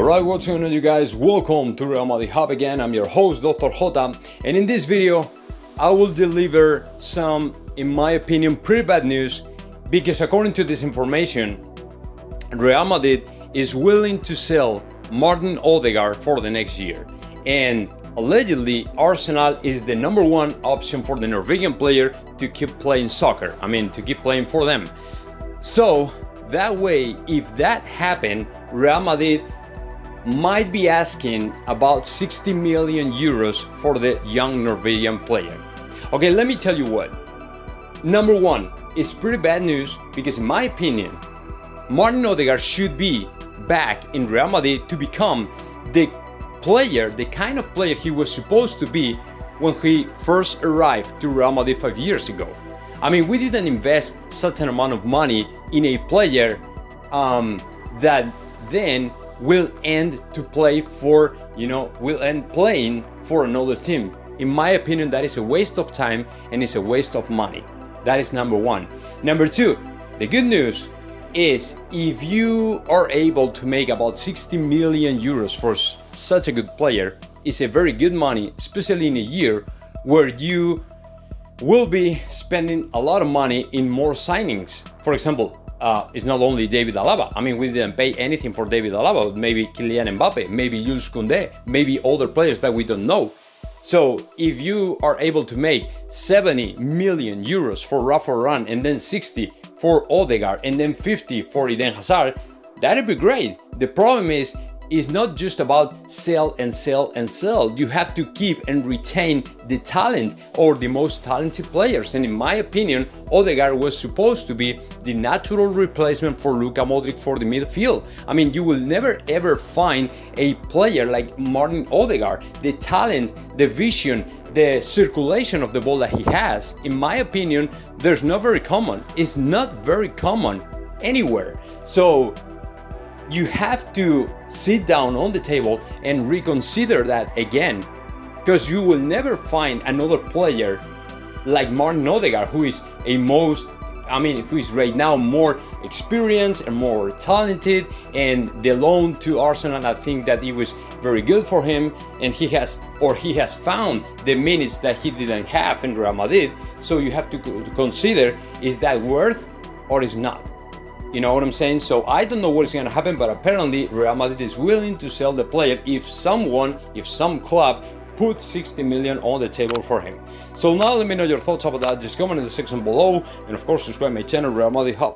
Alright, what's going on, you guys? Welcome to R.Madrid Hub again. I'm your host, Dr. Jota, and in this video I will deliver some, in my opinion, pretty bad news, because according to this information, Real Madrid is willing to sell Martin Odegaard for the next year, and allegedly Arsenal is the #1 option for the Norwegian player to keep playing soccer. to keep playing for them. So that way, if that happened, Real Madrid might be asking about 60 million euros for the young Norwegian player. Okay, let me tell you what. #1, it's pretty bad news because, in my opinion, Martin Odegaard should be back in Real Madrid to become the player, the kind of player he was supposed to be when he first arrived to Real Madrid 5 years ago. We didn't invest such an amount of money in a player that then will end playing for another team. In my opinion, that is a waste of time and it's a waste of money. That is #1. #2, the good news is, if you are able to make about 60 million euros for such a good player, it's a very good money, especially in a year where you will be spending a lot of money in more signings. For example, it's not only David Alaba. We didn't pay anything for David Alaba, but maybe Kylian Mbappe, maybe Jules Koundé, maybe other players that we don't know. So if you are able to make 70 million euros for Rafa Varane, and then 60 for Odegaard, and then 50 for Eden Hazard, that'd be great. The problem is, it's not just about sell and sell and sell. You have to keep and retain the talent, or the most talented players. And in my opinion, Odegaard was supposed to be the natural replacement for Luka Modric for the midfield. You will never ever find a player like Martin Odegaard. The talent, the vision, the circulation of the ball that he has, in my opinion, there's not very common. It's not very common anywhere. So you have to sit down on the table and reconsider that again, because you will never find another player like Martin Odegaard, who is who is right now more experienced and more talented. And the loan to Arsenal, I think that it was very good for him, and he has found the minutes that he didn't have in Real Madrid. So you have to consider, is that worth or is not? You know what I'm saying? So I don't know what's going to happen, but apparently Real Madrid is willing to sell the player if some club put 60 million on the table for him. So now let me know your thoughts about that. Just comment in the section below, and of course subscribe my channel, R.Madrid Hub.